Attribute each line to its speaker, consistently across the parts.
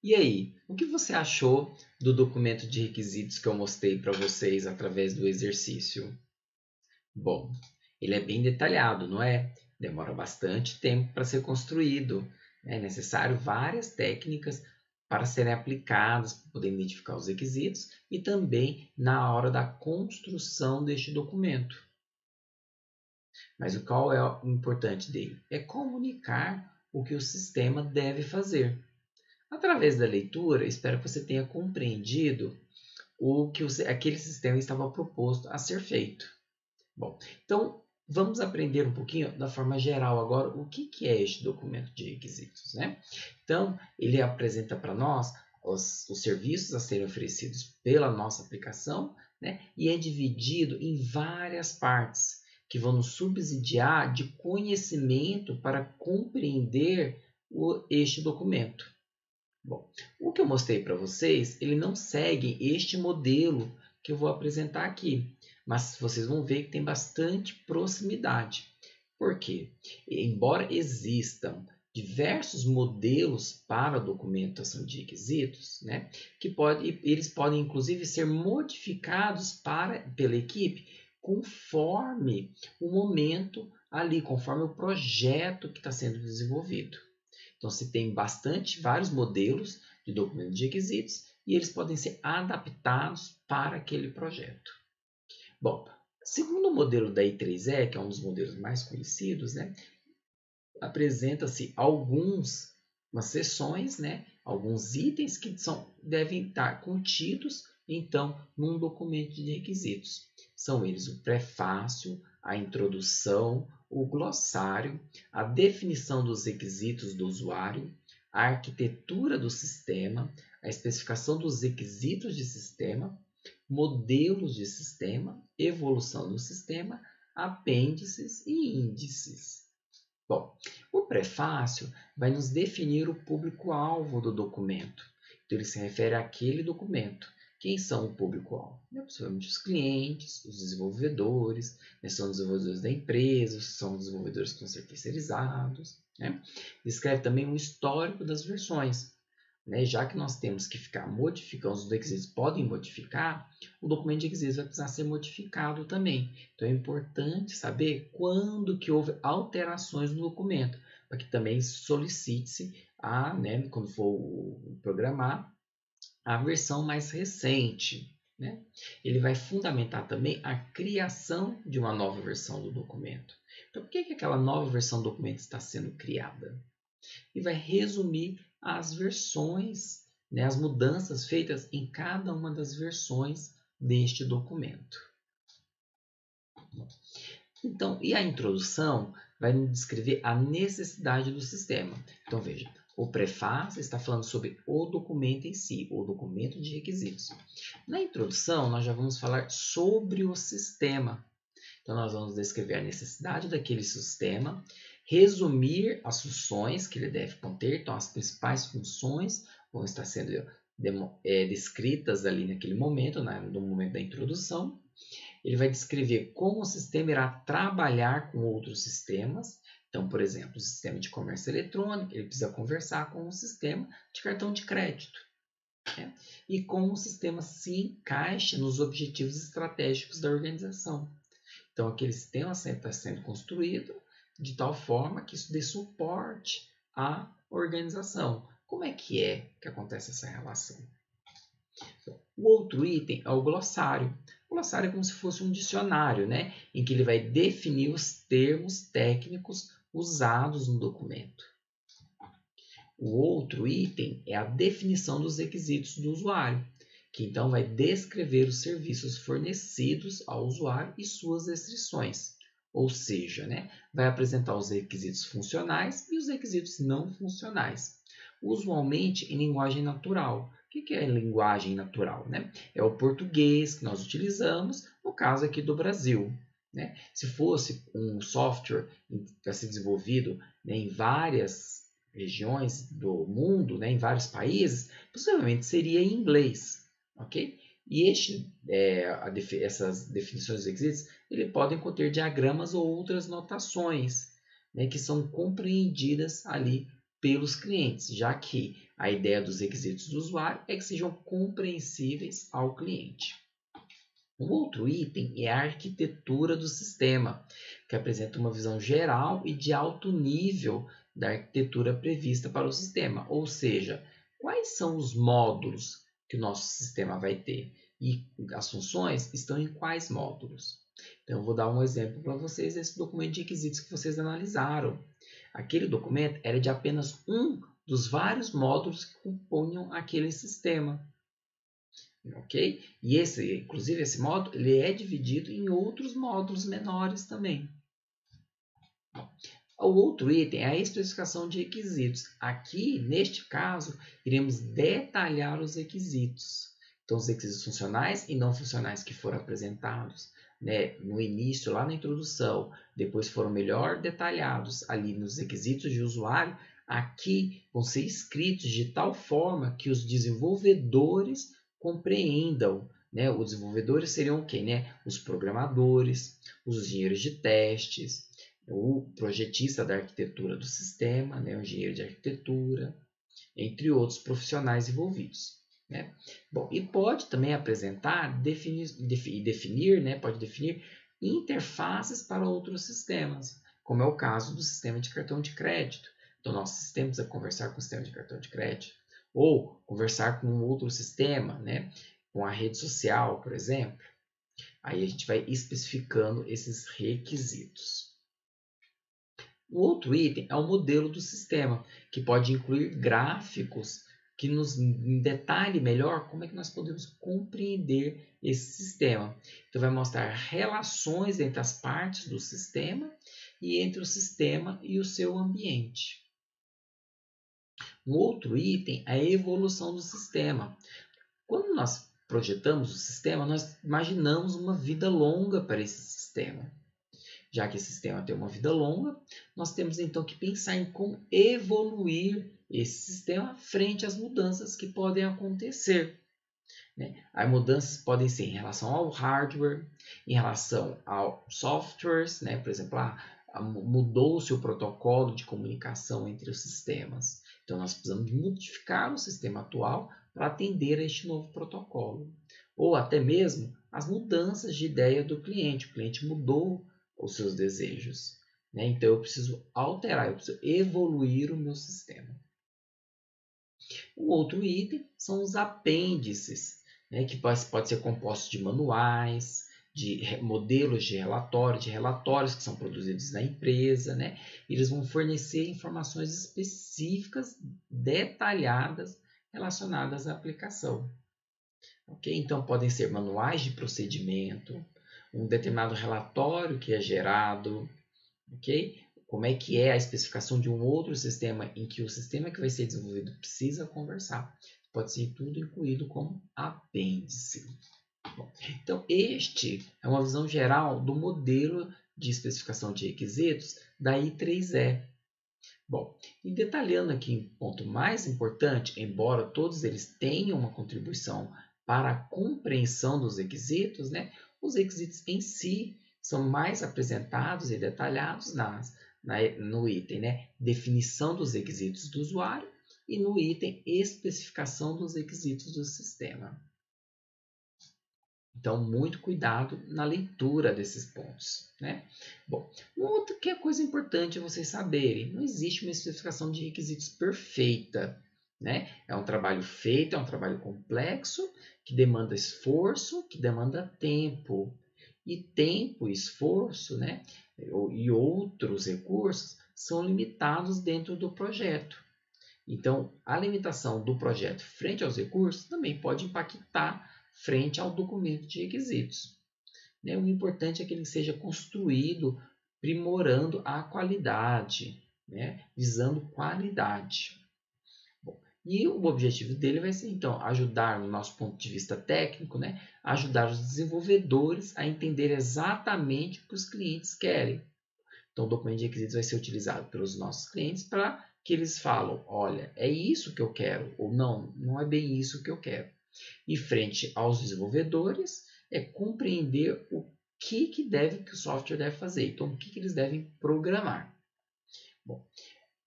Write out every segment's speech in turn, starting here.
Speaker 1: E aí, o que você achou do documento de requisitos que eu mostrei para vocês através do exercício? Bom, ele é bem detalhado, não é? Demora bastante tempo para ser construído. É necessário várias técnicas para serem aplicadas para poder identificar os requisitos e também na hora da construção deste documento. Mas qual é o importante dele? É comunicar o que o sistema deve fazer. Através da leitura, espero que você tenha compreendido o que aquele sistema estava proposto a ser feito. Bom, então vamos aprender um pouquinho da forma geral agora o que é este documento de requisitos, né? Então, ele apresenta para nós os serviços a serem oferecidos pela nossa aplicação, né? E é dividido em várias partes que vão nos subsidiar de conhecimento para compreender este documento. Bom, o que eu mostrei para vocês, ele não segue este modelo que eu vou apresentar aqui, mas vocês vão ver que tem bastante proximidade. Por quê? Embora existam diversos modelos para a documentação de requisitos, né, eles podem inclusive ser modificados pela equipe conforme o momento ali, conforme o projeto que está sendo desenvolvido. Então, se tem vários modelos de documento de requisitos e eles podem ser adaptados para aquele projeto. Bom, segundo o modelo da I3E, que é um dos modelos mais conhecidos, né, apresenta-se algumas seções, né, alguns itens que devem estar contidos, então, num documento de requisitos. São eles o prefácio, a introdução, o glossário, a definição dos requisitos do usuário, a arquitetura do sistema, a especificação dos requisitos de sistema, modelos de sistema, evolução do sistema, apêndices e índices. Bom, o prefácio vai nos definir o público-alvo do documento. Então, ele se refere àquele documento. Quem são o público-alvo? Possivelmente os clientes, os desenvolvedores, são desenvolvedores da empresa, são desenvolvedores que vão ser terceirizados. Né? Descreve também um histórico das versões. Né? Já que nós temos que ficar modificando, os requisitos podem modificar, o documento de requisitos vai precisar ser modificado também. Então é importante saber quando que houve alterações no documento, para que também solicite-se, né, quando for programar, a versão mais recente. Né? Ele vai fundamentar também a criação de uma nova versão do documento. Então, por que aquela nova versão do documento está sendo criada? E vai resumir as versões, né, as mudanças feitas em cada uma das versões deste documento. Então, e a introdução vai nos descrever a necessidade do sistema. Então, veja, o prefácio está falando sobre o documento em si, o documento de requisitos. Na introdução, nós já vamos falar sobre o sistema. Então, nós vamos descrever a necessidade daquele sistema, resumir as funções que ele deve conter. Então, as principais funções vão estar sendo descritas ali naquele momento, no momento da introdução. Ele vai descrever como o sistema irá trabalhar com outros sistemas. Então, por exemplo, o sistema de comércio eletrônico, ele precisa conversar com o sistema de cartão de crédito. Né? E como o sistema se encaixa nos objetivos estratégicos da organização. Então, aquele sistema está sendo construído de tal forma que isso dê suporte à organização. Como é que acontece essa relação? O outro item é o glossário. O glossário é como se fosse um dicionário, né? Em que ele vai definir os termos técnicos usados no documento. O outro item é a definição dos requisitos do usuário, que então vai descrever os serviços fornecidos ao usuário e suas restrições. Ou seja, né, vai apresentar os requisitos funcionais e os requisitos não funcionais. Usualmente em linguagem natural. O que é linguagem natural? Né? É o português que nós utilizamos, no caso aqui do Brasil. Né? Se fosse um software a ser desenvolvido, né, em várias regiões do mundo, né, em vários países, possivelmente seria em inglês. Ok? E essas definições dos requisitos podem conter diagramas ou outras notações, né, que são compreendidas ali pelos clientes, já que a ideia dos requisitos do usuário é que sejam compreensíveis ao cliente. Um outro item é a arquitetura do sistema, que apresenta uma visão geral e de alto nível da arquitetura prevista para o sistema, ou seja, quais são os módulos que o nosso sistema vai ter e as funções estão em quais módulos. Então, eu vou dar um exemplo para vocês desse documento de requisitos que vocês analisaram. Aquele documento era de apenas um dos vários módulos que compunham aquele sistema. Ok? E inclusive esse módulo, ele é dividido em outros módulos menores também. O outro item é a especificação de requisitos. Aqui, neste caso, iremos detalhar os requisitos. Então, os requisitos funcionais e não funcionais que foram apresentados, né, no início, lá na introdução, depois foram melhor detalhados ali nos requisitos de usuário, aqui vão ser escritos de tal forma que os desenvolvedores compreendam. Né? Os desenvolvedores seriam o quê? Né? Os programadores, os engenheiros de testes, o projetista da arquitetura do sistema, né? O engenheiro de arquitetura, entre outros profissionais envolvidos. Né? Bom, e pode também apresentar, definir, né? Pode definir interfaces para outros sistemas, como é o caso do sistema de cartão de crédito. Então, nosso sistema precisa conversar com o sistema de cartão de crédito, ou conversar com outro sistema, né? Com a rede social, por exemplo. Aí a gente vai especificando esses requisitos. O outro item é o modelo do sistema, que pode incluir gráficos que nos detalhe melhor como é que nós podemos compreender esse sistema. Então, vai mostrar relações entre as partes do sistema e entre o sistema e o seu ambiente. Um outro item é a evolução do sistema. Quando nós projetamos o sistema, nós imaginamos uma vida longa para esse sistema. Já que esse sistema tem uma vida longa, nós temos então que pensar em como evoluir esse sistema frente às mudanças que podem acontecer. Né? As mudanças podem ser em relação ao hardware, em relação aos softwares, né? Por exemplo, mudou-se o protocolo de comunicação entre os sistemas. Então, nós precisamos modificar o sistema atual para atender a este novo protocolo. Ou até mesmo as mudanças de ideia do cliente. O cliente mudou os seus desejos. Né? Então, eu preciso alterar, eu preciso evoluir o meu sistema. O outro item são os apêndices, né? Que pode ser composto de manuais, de modelos de relatórios que são produzidos na empresa. Né? Eles vão fornecer informações específicas, detalhadas, relacionadas à aplicação. Okay? Então, podem ser manuais de procedimento, um determinado relatório que é gerado, ok? Como é que é a especificação de um outro sistema em que o sistema que vai ser desenvolvido precisa conversar. Pode ser tudo incluído como apêndice. Bom, então, este é uma visão geral do modelo de especificação de requisitos da I3E. Bom, e detalhando aqui um ponto mais importante, embora todos eles tenham uma contribuição para a compreensão dos requisitos, né? Os requisitos em si são mais apresentados e detalhados no item, né? Definição dos requisitos do usuário e no item especificação dos requisitos do sistema. Então, muito cuidado na leitura desses pontos. Né? Bom, outra que é coisa importante vocês saberem, não existe uma especificação de requisitos perfeita. Né? É um trabalho feito, é um trabalho complexo, que demanda esforço, que demanda tempo. E tempo, esforço, né? E outros recursos são limitados dentro do projeto. Então, a limitação do projeto frente aos recursos também pode impactar frente ao documento de requisitos. Né? O importante é que ele seja construído primorando a qualidade, né? Visando qualidade. Bom, e o objetivo dele vai ser, então, ajudar, no nosso ponto de vista técnico, né? Ajudar os desenvolvedores a entender exatamente o que os clientes querem. Então, o documento de requisitos vai ser utilizado pelos nossos clientes para que eles falam, olha, é isso que eu quero, ou não, não é bem isso que eu quero. E frente aos desenvolvedores, é compreender o que o software deve fazer, então o que eles devem programar. Bom,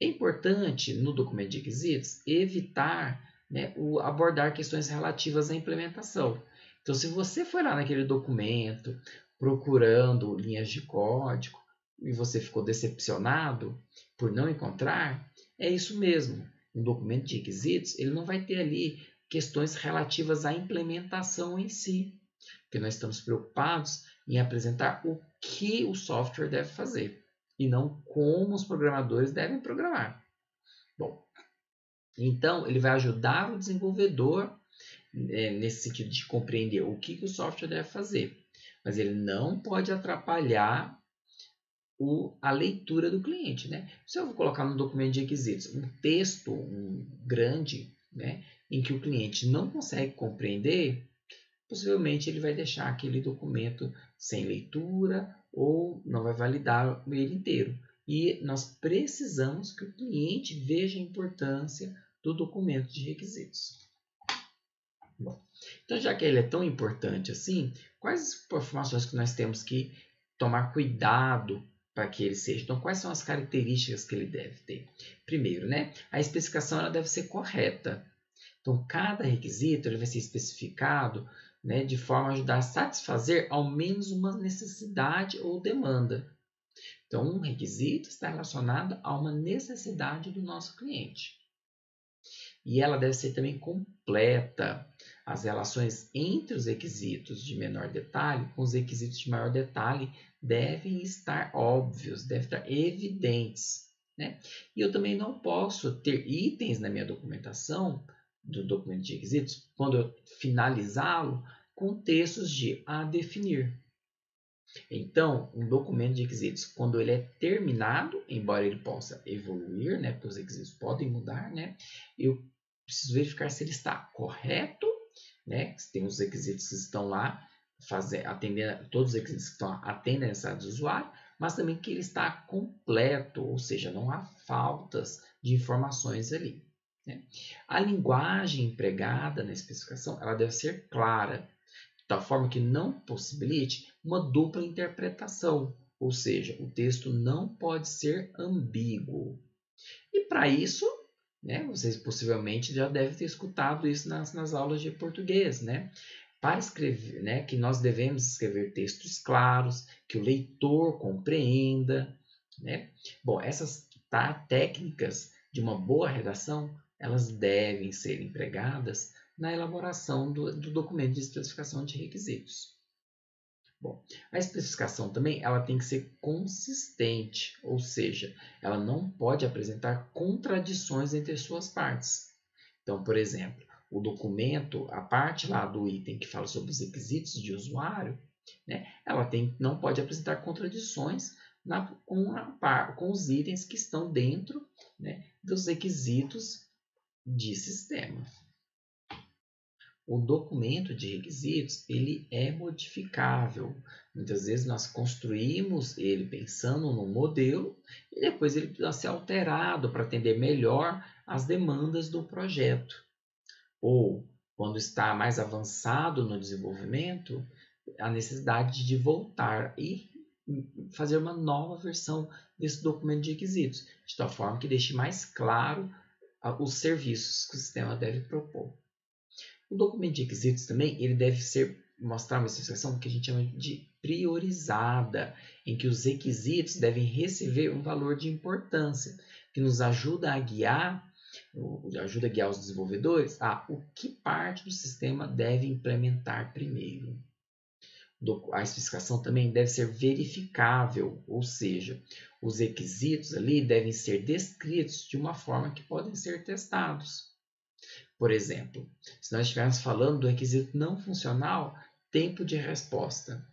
Speaker 1: É importante, no documento de requisitos, evitar, né, abordar questões relativas à implementação. Então, se você foi lá naquele documento procurando linhas de código e você ficou decepcionado por não encontrar, é isso mesmo. Um documento de requisitos, ele não vai ter ali questões relativas à implementação em si, porque nós estamos preocupados em apresentar o que o software deve fazer e não como os programadores devem programar. Bom, então ele vai ajudar o desenvolvedor nesse sentido de compreender o que o software deve fazer, mas ele não pode atrapalhar a leitura do cliente, né? Se eu vou colocar no documento de requisitos um texto grande, né, em que o cliente não consegue compreender, possivelmente ele vai deixar aquele documento sem leitura ou não vai validar ele inteiro. E nós precisamos que o cliente veja a importância do documento de requisitos. Bom, então, já que ele é tão importante assim, quais informações que nós temos que tomar cuidado para que ele seja? Então, quais são as características que ele deve ter? Primeiro, né, a especificação ela deve ser correta. Então, cada requisito ele vai ser especificado, né, de forma a ajudar a satisfazer ao menos uma necessidade ou demanda. Então, um requisito está relacionado a uma necessidade do nosso cliente. E ela deve ser também completa. As relações entre os requisitos de menor detalhe com os requisitos de maior detalhe devem estar óbvios, devem estar evidentes. Né? E eu também não posso ter itens na minha documentação, do documento de requisitos, quando eu finalizá-lo, com textos de a definir. Então, um documento de requisitos, quando ele é terminado, embora ele possa evoluir, né, porque os requisitos podem mudar, né, eu preciso verificar se ele está correto, né, se tem os requisitos que estão lá, atendendo todos os requisitos que estão atendendo a necessidade do usuário, mas também que ele está completo, ou seja, não há faltas de informações ali. Né? A linguagem empregada na especificação ela deve ser clara, de tal forma que não possibilite uma dupla interpretação, ou seja, o texto não pode ser ambíguo. E para isso, né, vocês possivelmente já devem ter escutado isso nas aulas de português, né? Para escrever, né, que nós devemos escrever textos claros, que o leitor compreenda, né? Bom, essas técnicas de uma boa redação, elas devem ser empregadas na elaboração do documento de especificação de requisitos. Bom, a especificação também ela tem que ser consistente, ou seja, ela não pode apresentar contradições entre suas partes. Então, por exemplo, o documento, a parte lá do item que fala sobre os requisitos de usuário, né, ela não pode apresentar contradições com os itens que estão dentro, né, dos requisitos de sistema. O documento de requisitos ele é modificável. Muitas vezes nós construímos ele pensando no modelo e depois ele precisa ser alterado para atender melhor às demandas do projeto. Ou, quando está mais avançado no desenvolvimento, a necessidade de voltar e fazer uma nova versão desse documento de requisitos, de tal forma que deixe mais claro os serviços que o sistema deve propor. O documento de requisitos também ele deve mostrar uma especificação que a gente chama de priorizada, em que os requisitos devem receber um valor de importância, que nos ajuda a guiar os desenvolvedores a o que parte do sistema deve implementar primeiro. A especificação também deve ser verificável, ou seja, os requisitos ali devem ser descritos de uma forma que podem ser testados. Por exemplo, se nós estivermos falando do requisito não funcional, tempo de resposta.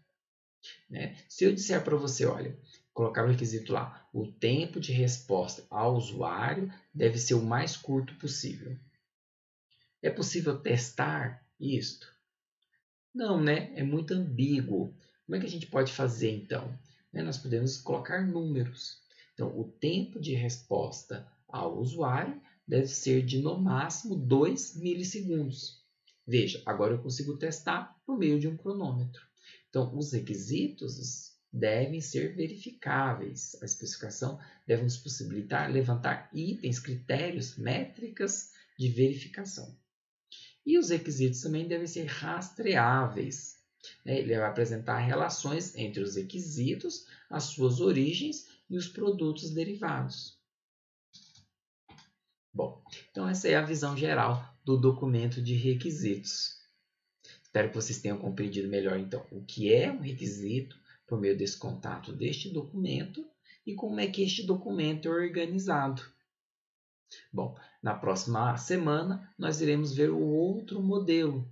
Speaker 1: Né? Se eu disser para você, olha, colocar o requisito lá, o tempo de resposta ao usuário deve ser o mais curto possível. É possível testar isto? Não, né? É muito ambíguo. Como é que a gente pode fazer então? Nós podemos colocar números. Então, o tempo de resposta ao usuário deve ser de no máximo 2 milissegundos. Veja, agora eu consigo testar por meio de um cronômetro. Então, os requisitos devem ser verificáveis. A especificação deve nos possibilitar levantar itens, critérios, métricas de verificação. E os requisitos também devem ser rastreáveis. Ele vai apresentar relações entre os requisitos, as suas origens e os produtos derivados. Bom, então essa é a visão geral do documento de requisitos. Espero que vocês tenham compreendido melhor, então, o que é um requisito por meio desse contato deste documento e como é que este documento é organizado. Bom, na próxima semana nós iremos ver o outro modelo,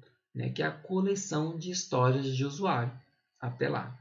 Speaker 1: que é a coleção de histórias de usuário. Até lá!